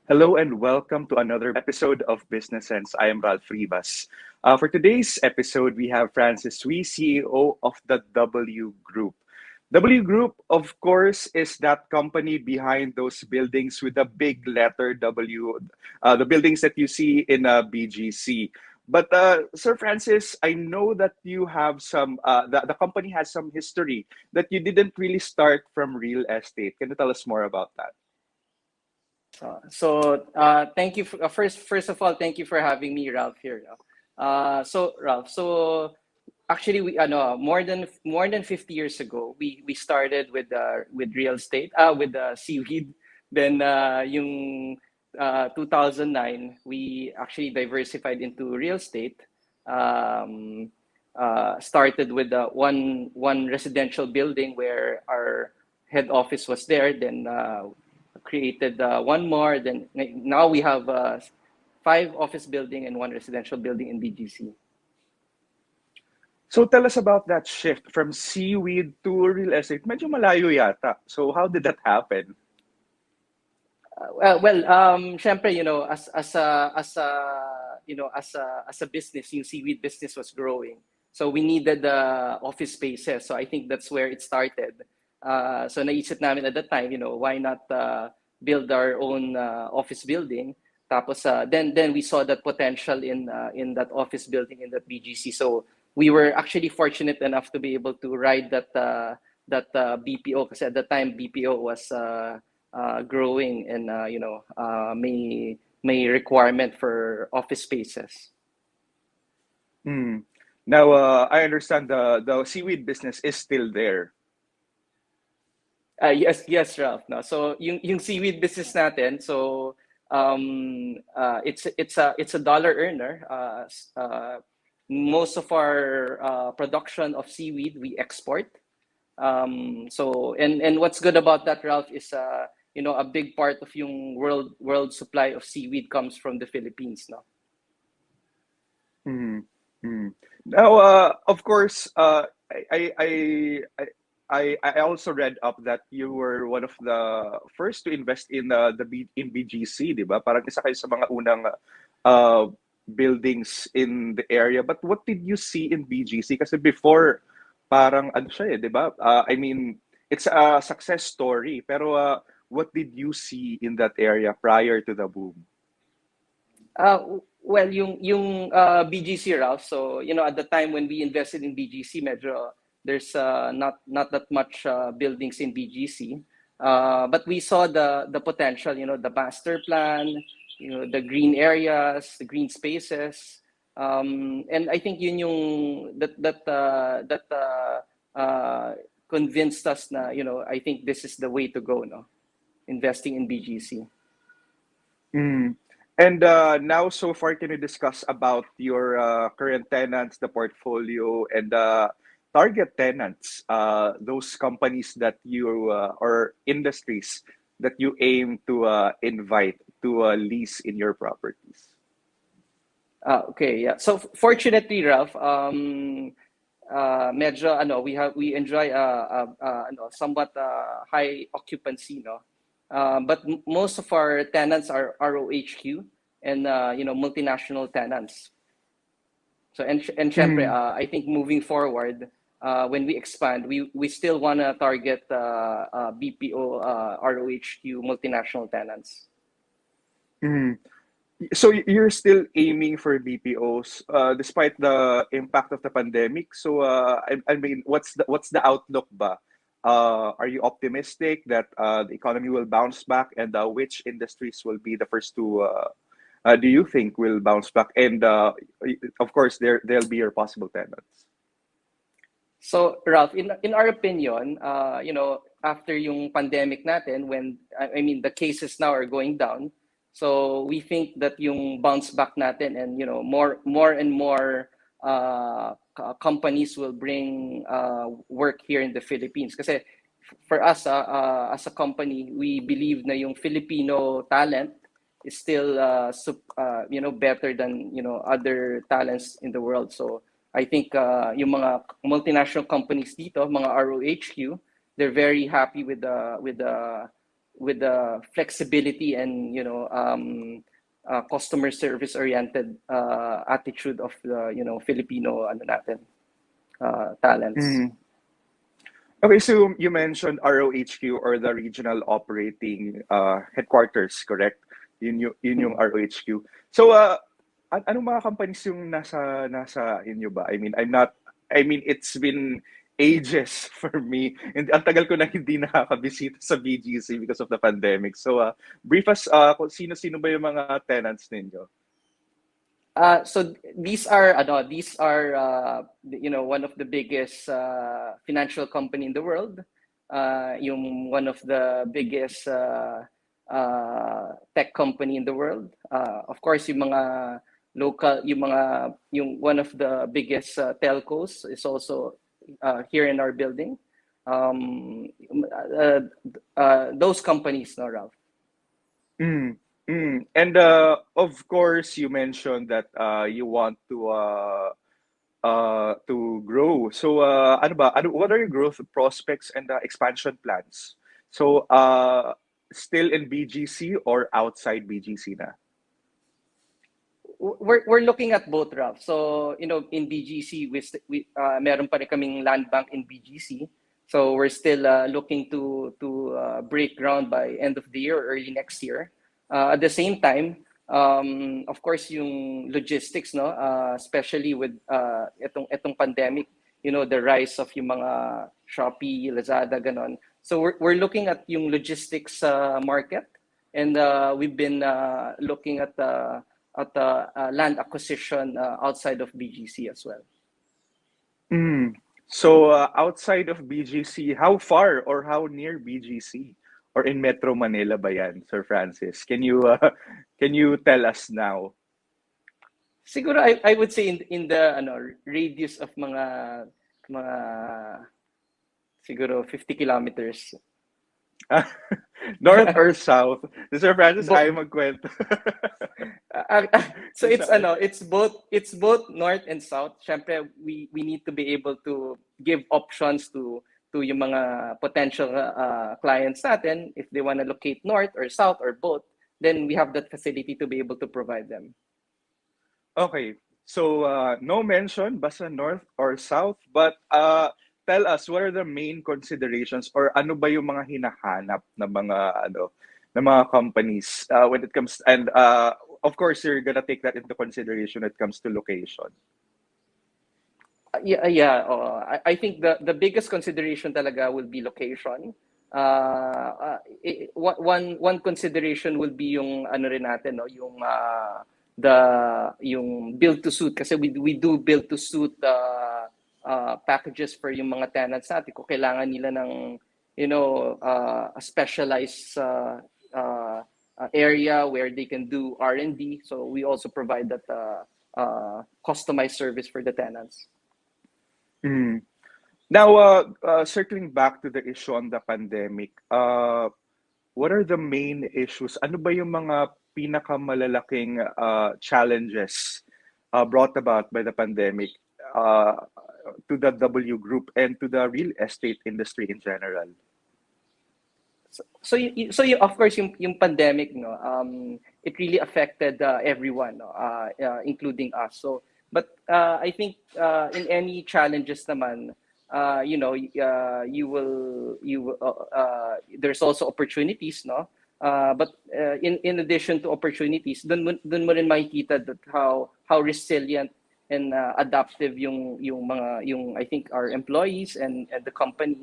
Hello and welcome to another episode of Business Sense. I am Ralph Rivas. For today's episode, we have Francis Sui, CEO of the W Group. W Group, of course, is that company behind those buildings with the big letter W, the buildings that you see in BGC. But Sir Francis, I know that you have the company has some history that you didn't really start from real estate. Can you tell us more about that? Thank you first of all, thank you for having me, Ralph, here. Ralph, actually, we more than 50 years ago, we started with real estate, with seaweed. Then yung 2009, we actually diversified into real estate. Started with one residential building where our head office was there. Then created one more. Then now we have five office building and one residential building in BGC. So tell us about that shift from seaweed to real estate. Medyo malayo yata. So how did that happen? Syempre, as a business, yung seaweed business was growing. So we needed the office spaces. So I think that's where it started. So naisip namin at that time, why not build our own office building? Tapos then we saw that potential in that office building in that BGC. So we were actually fortunate enough to be able to ride that BPO, kasi at the time BPO was growing, and may requirement for office spaces. Hmm. Now, I understand the seaweed business is still there. Yes, Ralph. No, so yung seaweed business natin, so it's a dollar earner. Most of our production of seaweed we export. And what's good about that, Ralph, is a big part of yung world supply of seaweed comes from the Philippines, no? Hmm. Hmm. Now, of course, I, I, I, I also read up that you were one of the first to invest in in BGC, di ba? Parang isa kayo sa mga unang uh, buildings in the area. But what did you see in BGC? Kasi before, parang ano siya eh, di ba? I mean, it's a success story. Pero what did you see in that area prior to the boom? Well, yung BGC, Ralph. So at the time when we invested in BGC, medyo there's not that much buildings in BGC, but we saw the potential. The master plan, the green areas, the green spaces, and I think yun yung that convinced us na I think this is the way to go, no, investing in BGC. Mm. And now, so far, can you discuss about your current tenants, the portfolio, and target tenants, those companies that you or industries that you aim to invite to lease in your properties? Okay, yeah. So fortunately, Ralph, medyo we enjoy somewhat high occupancy, no. But most of our tenants are ROHQ and multinational tenants. So and syempre, Mm. I think moving forward, when we expand, we still wanna target BPO, ROHQ multinational tenants. Mm. So you're still aiming for BPOs despite the impact of the pandemic. So I mean, what's the outlook ba? Are you optimistic that the economy will bounce back, and which industries will be the first to do you think will bounce back? And of course, there'll be your possible tenants. So Ralph, in our opinion, after yung pandemic natin, when I mean the cases now are going down, so we think that yung bounce back natin, and more and more companies will bring work here in the Philippines. Kasi for us, as a company, we believe na yung Filipino talent is still better than other talents in the world. So I think yung mga multinational companies dito, mga ROHQ, they're very happy with the with the flexibility and customer service oriented attitude of the Filipino ano natin talents. Mm. Okay, so you mentioned ROHQ or the regional operating headquarters, correct? Yun yung Mm. ROHQ. So anong mga companies yung nasa inyo ba? I mean it's been ages for me. And ang tagal ko na hindi nakakabisita sa BGC because of the pandemic. So brief us kung sino-sino ba yung mga tenants ninyo? So these are one of the biggest financial company in the world, yung one of the biggest tech company in the world. Of course, yung mga local, yung one of the biggest telcos is also here in our building. Um, uh, those companies, no, Ralph. Mm, And of course, you mentioned that you want to grow. So what are your growth prospects and expansion plans? So still in BGC or outside BGC na? We're looking at both, Ralph. So, in BGC, we meron pa rin kaming land bank in BGC. So, we're still looking to break ground by end of the year or early next year. At the same time, of course, yung logistics, no, especially with etong pandemic, the rise of yung mga Shopee, Lazada, ganon. So, we're looking at yung logistics market, and we've been looking at land acquisition outside of BGC as well. Mm. So outside of BGC, how far or how near BGC or in Metro Manila ba yan, Sir Francis? Can you tell us now? Siguro I would say in the radius of mga siguro 50 kilometers. North or south? Sir Francis, Bo- ayaw magkwento. uh, so it's Saan? it's both north and south. Syempre we need to be able to give options to yung mga potential clients natin if they want to locate north or south or both, then we have that facility to be able to provide them. Okay. So no mention basta north or south, but tell us what are the main considerations or ano ba yung mga hinahanap ng mga companies when it comes, and of course you're gonna take that into consideration when it comes to location. Yeah. I think the biggest consideration talaga will be location. One consideration will be yung ano rin natin, no, yung build to suit, kasi we do build to suit packages for yung mga tenants natin kung kailangan nila ng a specialized area where they can do R&D. So we also provide that customized service for the tenants. Mm. Now, circling back to the issue on the pandemic, what are the main issues? Ano ba yung mga pinakamalalaking challenges brought about by the pandemic uh, to the W Group and to the real estate industry in general? Of course yung pandemic, no, it really affected everyone, no, including us. I think in any challenges naman, there's also opportunities, no. In addition to opportunities, dun mo rin makikita that how resilient and adaptive yung I think our employees and the company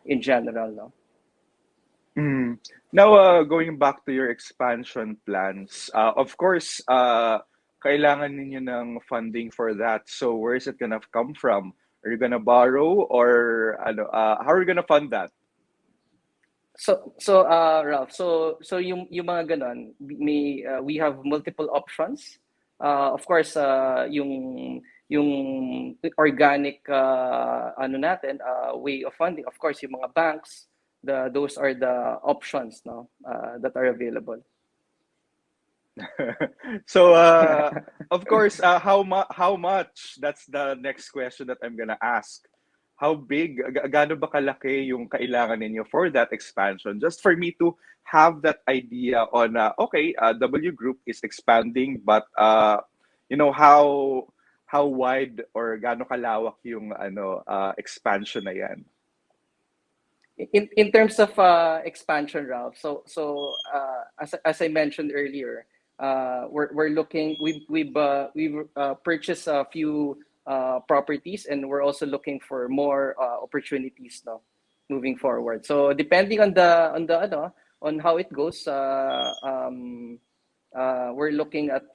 in general, no. Mm. Now, going back to your expansion plans, of course, kailangan ninyo ng funding for that. So, where is it gonna come from? Are you gonna borrow or how are you gonna fund that? Ralph, yung mga ganon, we have multiple options. Of course, yung organic ano natin way of funding, of course, yung mga banks, those are the options, no, that are available. So, of course, how much? That's the next question that I'm gonna ask. how big, gaano ba kalaki yung kailangan ninyo for that expansion? Just for me to have that idea on, okay, W Group is expanding, but how wide or gaano kalawak yung expansion na yan? In terms of expansion, Ralph, as I mentioned earlier, we're looking we've purchased a few properties, and we're also looking for more opportunities now moving forward. So depending on on how it goes, we're looking at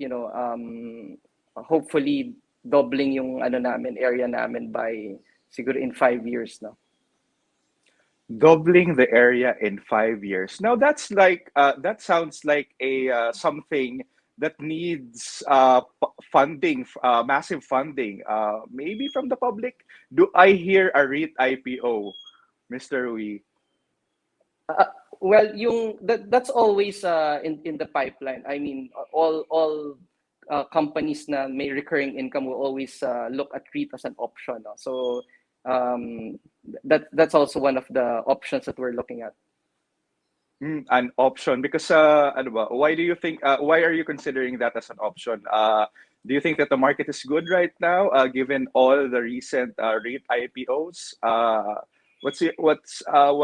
hopefully doubling yung area namin by siguro in 5 years now. Doubling the area in 5 years. Now that's like that sounds like a something that needs funding, massive funding, maybe from the public. Do I hear a REIT IPO, Mr. Rui? Uh, well, that's always in the pipeline. I mean, all companies na may recurring income will always look at REIT as an option. No? So that's also one of the options that we're looking at. An option because ano ba? Why do you think? Why are you considering that as an option? Do you think that the market is good right now, given all the recent REIT IPOs? What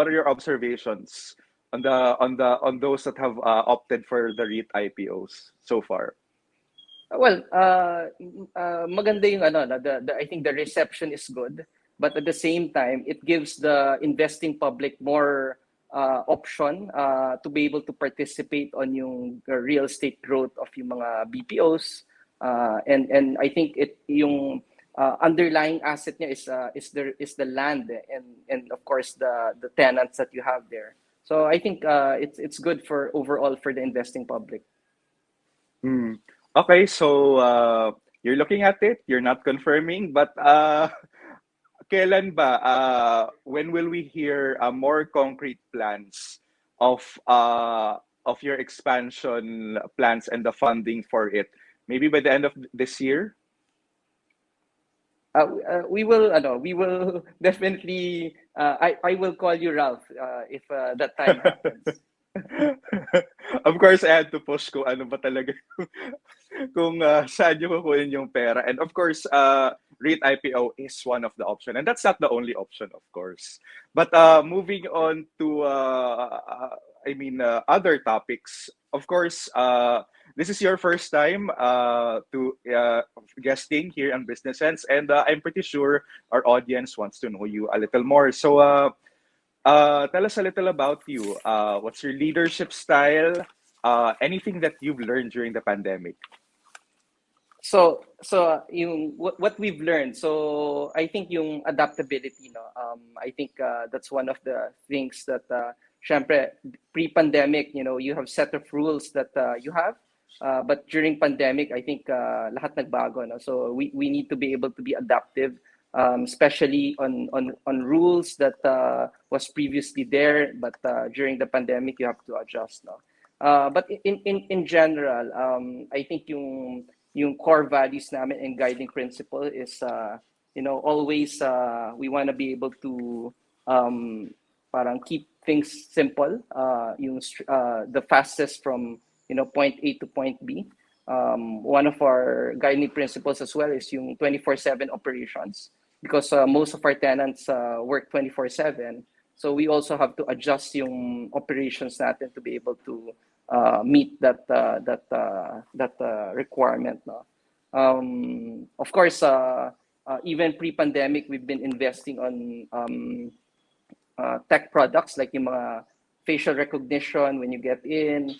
are your observations on on those that have opted for the REIT IPOs so far? Well, maganda yung I think the reception is good, but at the same time, it gives the investing public more option to be able to participate on yung real estate growth of yung mga BPOs, and I think yung underlying asset niya is the land, and of course the tenants that you have there. So I think it's good for overall for the investing public. Hmm. Okay, so you're looking at it, you're not confirming, but kailan ba? When will we hear more concrete plans of your expansion plans and the funding for it? Maybe by the end of this year? We will definitely. I will call you Ralph if that time happens. Of course, I had to push kung ano ba talaga kung saan nyo kukunin yung pera. And of course, REIT IPO is one of the option. And that's not the only option, of course. But moving on to, other topics. Of course, this is your first time to guesting here on Business Sense. And I'm pretty sure our audience wants to know you a little more. So, tell us a little about you. What's your leadership style? Anything that you've learned during the pandemic? So yung what we've learned. So I think yung adaptability, no. I think that's one of the things that syempre pre-pandemic, you have set of rules that you have. But during pandemic, I think lahat nagbago, no. So we need to be able to be adaptive, especially on rules that was previously there, but during the pandemic you have to adjust, no. But in general, I think yung core values namin and guiding principle is always we want to be able to parang keep things simple, the fastest from point A to point B. One of our guiding principles as well is yung 24/7 operations, because most of our tenants work 24/7, so we also have to adjust yung operations natin to be able to meet that requirement, no? Of course, even pre-pandemic, we've been investing on tech products like yung mga facial recognition when you get in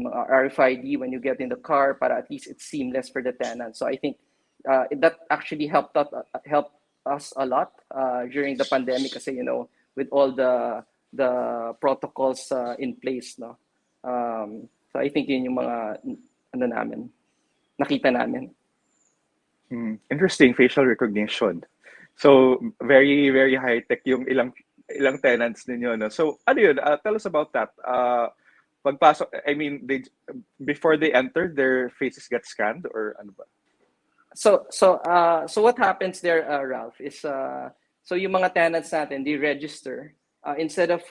RFID when you get in the car, para at least it's seamless for the tenant. So I think that actually helped us a lot during the pandemic, kasi with all the protocols in place, no. So I think yun yung mga nakita namin. Interesting, facial recognition. So very very high tech yung ilang tenants ninyo, no. So ano yun? Tell us about that. Pagpasok, I mean, before they enter, their faces get scanned, or ano ba? So what happens there, Ralph, is So yung mga tenants natin, they register instead of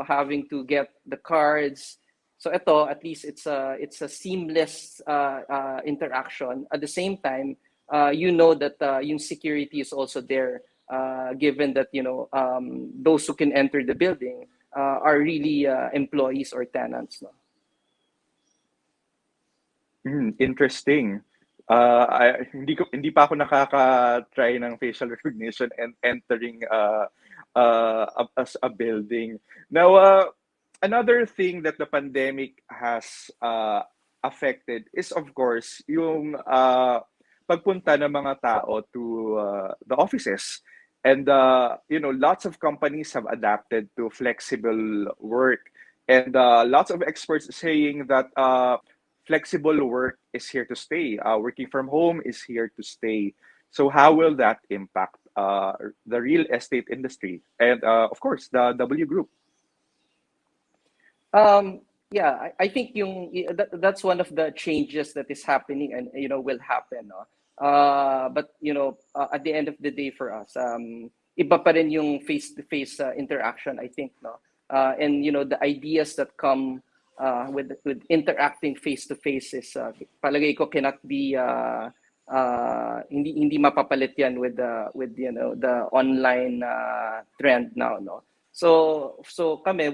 having to get the cards. So ito, at least it's a seamless interaction. At the same time, that yung security is also there, given that those who can enter the building are really employees or tenants. No? Interesting. Hindi pa ako nakaka-try ng facial recognition and entering a building. Now, another thing that the pandemic has affected is of course yung pagpunta ng mga tao to the offices. And lots of companies have adapted to flexible work. And lots of experts saying that flexible work is here to stay. Working from home is here to stay. So how will that impact the real estate industry and, of course, the W Group? Yeah, I think that's one of the changes that is happening and will happen. No? But at the end of the day for us, iba pa rin yung face-to-face interaction. I think, no, and the ideas that come with interacting face-to-face is palagay ko cannot be hindi mapapalit yan with the online trend now, no. So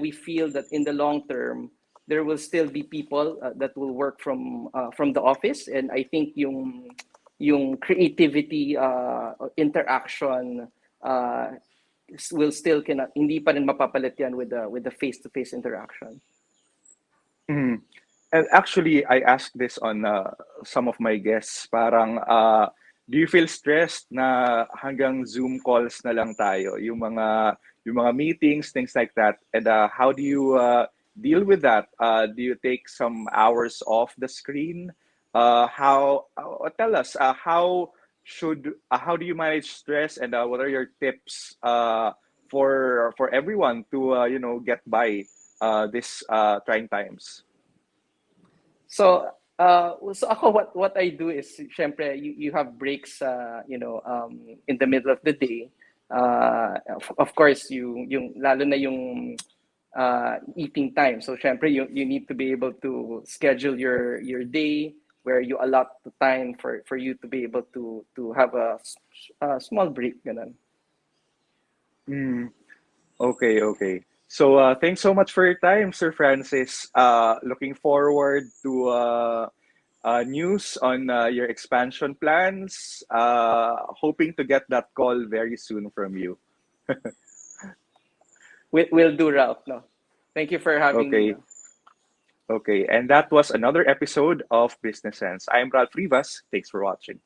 we feel that in the long term there will still be people that will work from the office, and I think yung creativity interaction will still cannot hindi pa rin mapapalit yan with the face-to-face interaction. Mhm. And actually, I asked this on some of my guests. Parang, do you feel stressed na hanggang Zoom calls na lang tayo? Yung mga meetings, things like that. And how do you deal with that? Do you take some hours off the screen? Tell us, how do you manage stress, and what are your tips for everyone to get by this trying times? So ako, what I do is, syempre, you have breaks, in the middle of the day. Of course, yung lalo na yung eating time. So syempre, you need to be able to schedule your day where you allot the time for you to be able to have a small break, ganun. Mm. Okay, okay. So thanks so much for your time, Sir Francis. Looking forward to news on your expansion plans. Hoping to get that call very soon from you. We'll do, Ralph. No, thank you for having me. Okay, No? okay. And that was another episode of Business Sense. I'm Ralph Rivas. Thanks for watching.